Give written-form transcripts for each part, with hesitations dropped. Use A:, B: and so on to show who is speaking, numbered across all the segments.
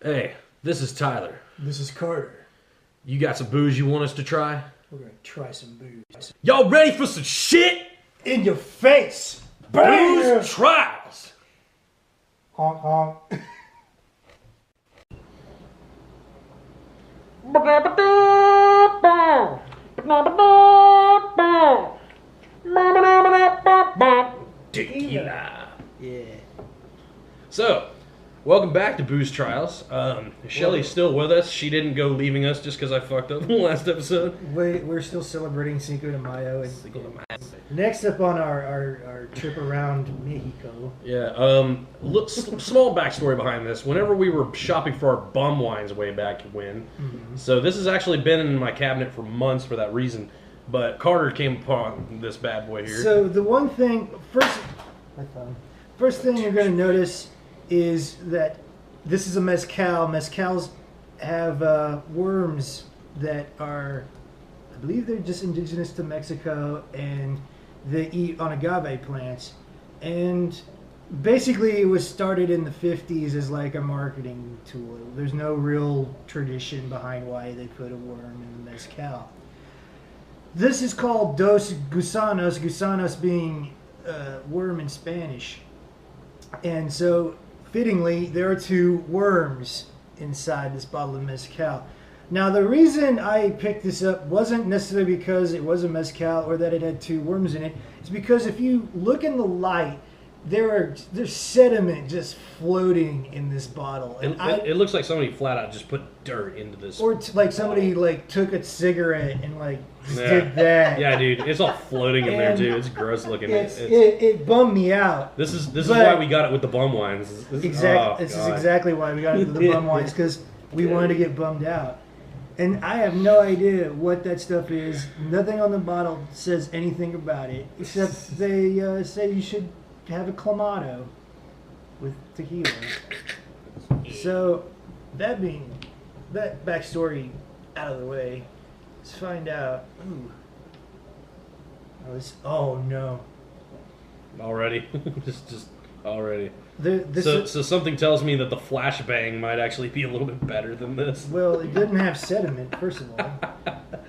A: Hey, this is Tyler.
B: This is Carter.
A: You got some booze you want us to try?
B: We're gonna try some booze.
A: Y'all ready for some shit?
B: In your face!
A: Booze trials!
B: Honk honk.
A: Tequila.
B: Yeah.
A: So, welcome back to Booze Trials. Shelly's still with us. She didn't go leaving us just because I fucked up in the last episode.
B: We're still celebrating Cinco de Mayo. And next up on our trip around Mexico.
A: Yeah, look, small backstory behind this. Whenever we were shopping for our bum wines way back when, so this has actually been in my cabinet for months for that reason, but Carter came upon this bad boy here.
B: So the one thing, first thing you're going to notice is that this is a mezcal. Mezcals have worms that are, I believe they're just indigenous to Mexico, and they eat on agave plants. And basically it was started in the 50s as like a marketing tool. There's no real tradition behind why they put a worm in the mezcal. This is called Dos Gusanos, gusanos being worm in Spanish. And so, fittingly, there are two worms inside this bottle of mezcal. Now, the reason I picked this up wasn't necessarily because it was a mezcal or that it had two worms in it. It's because if you look in the light, there's sediment just floating in this bottle. And
A: it looks like somebody flat out just put dirt into this.
B: Or like somebody like took a cigarette and like did that.
A: Yeah, dude, it's all floating in there too. It's gross looking.
B: It bummed me out.
A: This is why we got it with the bum wines.
B: This is exactly why we got it with the bum wines, because we wanted to get bummed out. And I have no idea what that stuff is. Nothing on the bottle says anything about it, except they say you should have a clamato with tequila. So, that backstory out of the way, let's find out. Ooh. Oh no.
A: Already? just already.
B: So
A: something tells me that the flashbang might actually be a little bit better than this.
B: Well, it didn't have sediment, first of all.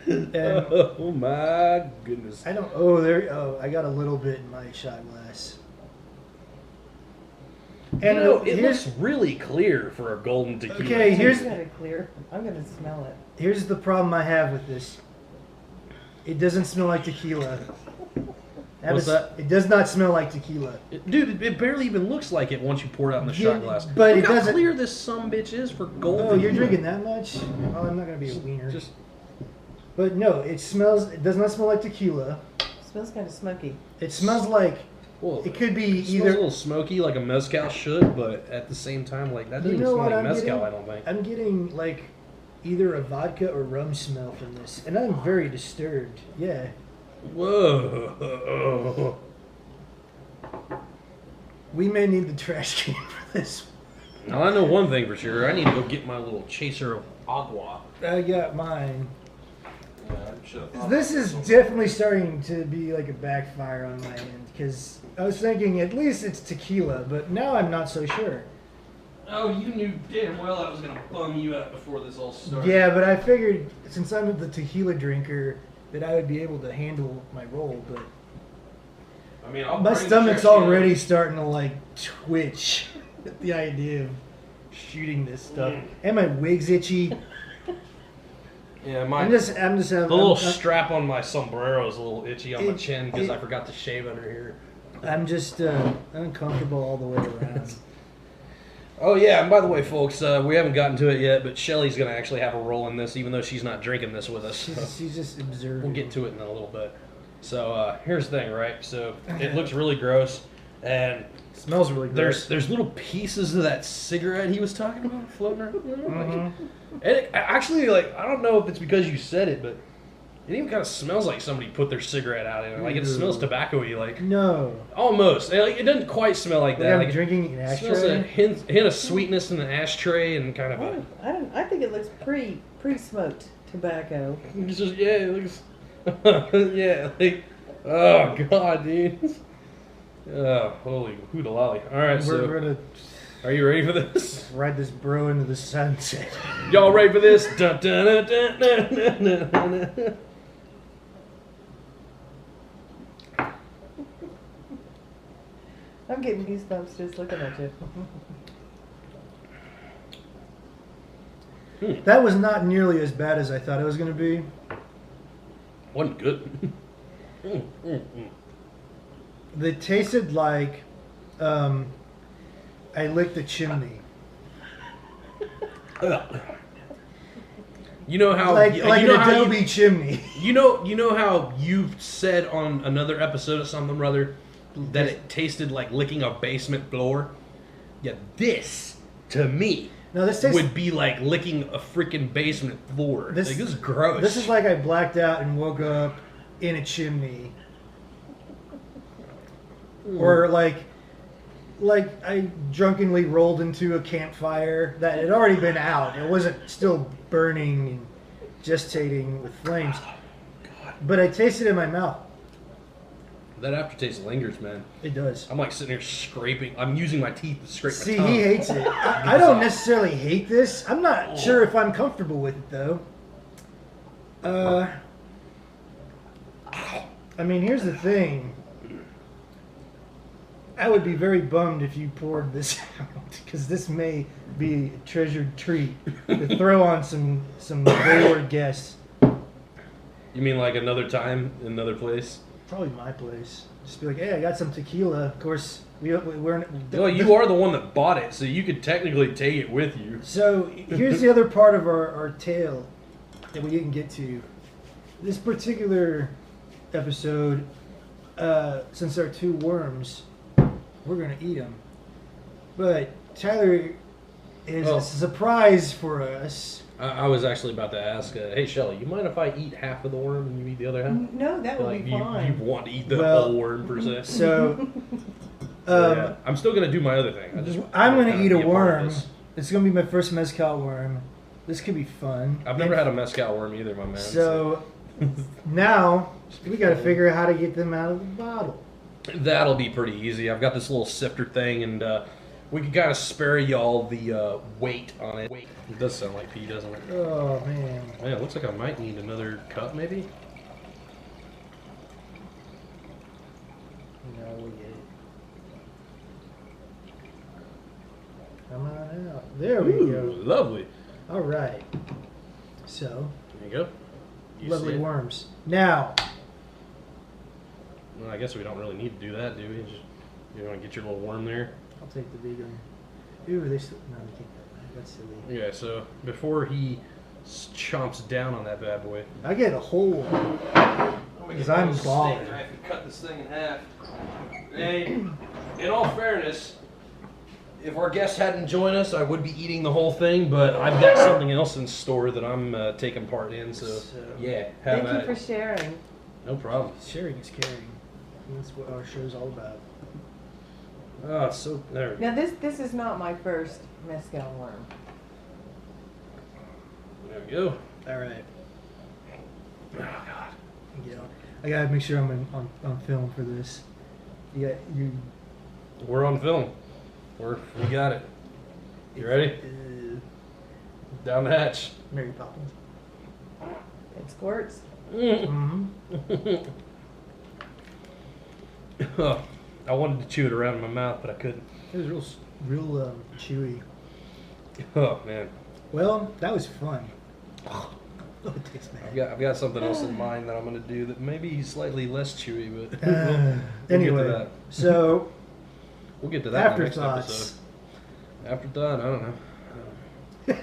A: Oh my goodness.
B: I got a little bit in my shot glass. And
A: it looks really clear for a golden tequila.
B: Okay, here's
C: clear. I'm gonna smell it.
B: Here's the problem I have with this. It doesn't smell like tequila.
A: What's that?
B: It does not smell like tequila.
A: Dude, it barely even looks like it once you pour it out in the shot glass.
B: But
A: Look
B: it doesn't.
A: How clear this sumbitch is for golden.
B: Oh, you're drinking that much? Well, I'm not gonna be a wiener. But no, it does not smell like tequila.
C: It smells kind of smoky.
B: It smells like.
A: Well,
B: it could be
A: it
B: either
A: smells a little smoky like a mezcal should, but at the same time, like that doesn't smell like mezcal. I don't think.
B: I'm getting like either a vodka or rum smell from this, and I'm very disturbed. Yeah.
A: Whoa.
B: We may need the trash can for this.
A: Now I know one thing for sure. I need to go get my little chaser of agua.
B: I got mine. This is definitely starting to be like a backfire on my end, because I was thinking at least it's tequila, but now I'm not so sure.
A: Oh, you knew damn well I was going to bum you out before this all started.
B: Yeah, but I figured since I'm the tequila drinker that I would be able to handle my role, but
A: I mean,
B: my stomach's already starting to like twitch at the idea of shooting this stuff. And my wig's itchy.
A: Yeah,
B: I'm just having
A: the little strap on my sombrero is a little itchy on my chin because I forgot to shave under here.
B: I'm just uncomfortable all the way around.
A: Oh yeah, and by the way, folks, we haven't gotten to it yet, but Shelly's going to actually have a role in this, even though she's not drinking this with us.
B: She's just observing.
A: We'll get to it in a little bit. So here's the thing, right? So it looks really gross, and
B: it smells really gross.
A: There's little pieces of that cigarette he was talking about floating around. And it, actually, like, I don't know if it's because you said it, but it even kind of smells like somebody put their cigarette out in it. Like, it smells tobacco-y, like.
B: No.
A: Almost. Like, it doesn't quite smell like that.
B: Like drinking an ashtray?
A: It smells a hint of sweetness in the ashtray and kind of
C: I think it looks pre-smoked tobacco.
A: It's just, yeah, it looks. Yeah, like. Oh, God, dude. Oh, holy hoodalolly. All right,
B: we're gonna.
A: Are you ready for this?
B: Ride this bro into the sunset.
A: Y'all ready for this? Dun, dun, dun, dun, dun, dun, dun, dun.
C: I'm getting goosebumps just looking at you.
B: That was not nearly as bad as I thought it was going to be.
A: Wasn't good.
B: They tasted like I licked a chimney.
A: You know how
B: Like
A: you
B: an
A: know how
B: Adobe chimney.
A: you know how you've said on another episode of something or other that it tasted like licking a basement floor. Yeah, this to me
B: No, this tastes.
A: would be like licking a freaking basement floor.
B: This-
A: This is gross.
B: This is like I blacked out and woke up in a chimney, or like I drunkenly rolled into a campfire that had already been out. It wasn't still burning and gestating with flames, but I tasted it in my mouth.
A: that aftertaste lingers, man.
B: It does.
A: I'm like sitting here scraping. I'm using my teeth to scrape
B: See,
A: my tongue.
B: he hates it. I don't necessarily hate this. I'm not sure if I'm comfortable with it though. I mean, here's the thing. I would be very bummed if you poured this out, because this may be a treasured treat to throw on some wayward guests.
A: You mean like another time, another place?
B: Probably my place. Just be like, hey, I got some tequila. Of course, we're.
A: Well, you are the one that bought it, so you could technically take it with you.
B: So here's the other part of our tale that we didn't get to. This particular episode, since there are two worms, we're gonna eat them. But Tyler is a surprise for us.
A: I was actually about to ask, hey Shelly, you mind if I eat half of the worm and you eat the other half?
C: No, that would
A: Like
C: be
A: you
C: fine.
A: want to eat the
B: Well,
A: whole worm per se?
B: So,
A: Yeah. I'm still gonna do my other thing.
B: I'm gonna
A: kinda
B: eat a
A: be part of
B: worm.
A: this.
B: It's gonna be my first mezcal worm. This could be fun.
A: I've never had a mezcal worm either, my man.
B: So now we got to figure out how to get them out of the bottle.
A: That'll be pretty easy. I've got this little sifter thing, and we can kind of spare y'all the weight on it. It does sound like pee, doesn't it?
B: Oh man.
A: Man, it looks like I might need another cup, maybe.
B: No, we get it. Come on out. There we
A: Ooh,
B: go.
A: lovely.
B: All right. So
A: There you go. You
B: lovely
A: see it?
B: worms. Now,
A: Well, I guess we don't really need to do that, do we? Just, you want to get your little worm there?
B: I'll take the big one. Ooh, they still no, they can't. That's silly.
A: Yeah. So before he chomps down on that bad boy,
B: I get a whole. Because I'm balling.
A: I have to cut this thing in half. Hey, in all fairness, if our guests hadn't joined us, I would be eating the whole thing, but I've got something else in store that I'm taking part in. So yeah, have
C: Thank you
A: at
C: for
A: it.
C: sharing.
A: No problem.
B: Sharing is caring. That's what our show's all about.
A: Oh, it's so there.
C: Now this is not my first mezcal worm.
A: There we go.
B: All right.
A: Oh God.
B: Yeah. I gotta make sure I'm on film for this. You.
A: We're on film. We got it. You ready? Down the hatch.
B: Mary Poppins.
C: It squirts.
A: Mm.
B: Mm-hmm.
A: Oh, I wanted to chew it around in my mouth, but I couldn't.
B: It was real chewy.
A: Oh man.
B: Well, that was fun. Oh, it tastes bad.
A: I've got something else in mind that I'm gonna do that may be slightly less chewy, but we'll get to
B: Anyway,
A: that.
B: so
A: We'll get to that in the next
B: afterthoughts.
A: episode. Afterthought, I don't know.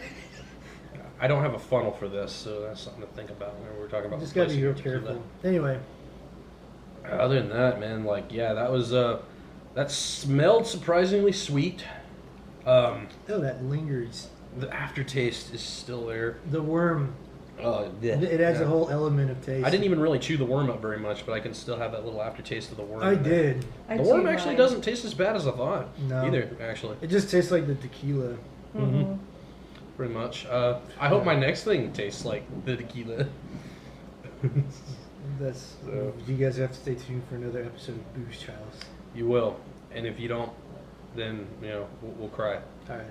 A: I don't have a funnel for this, so that's something to think about when we're talking about.
B: Just gotta be
A: replacing
B: real
A: tequila.
B: careful. Anyway,
A: Other than that, man, like yeah, that was that smelled surprisingly sweet.
B: oh, that lingers.
A: The aftertaste is still there.
B: The worm.
A: Yeah.
B: It adds
A: Yeah.
B: a whole element of taste.
A: I didn't even really chew the worm up very much, but I can still have that little aftertaste of the worm.
B: I
A: in there.
B: did.
C: I
A: The worm
C: chewed
A: actually
C: mine.
A: doesn't taste as bad as I thought.
B: No.
A: Either, actually.
B: It just tastes like the tequila.
C: Mhm.
A: Pretty much. I hope my next thing tastes like the tequila.
B: That's.
A: So-
B: You guys have to stay tuned for another episode of Booze Trials.
A: You will. And if you don't, then, we'll cry.
B: All right.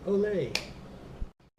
B: Olay.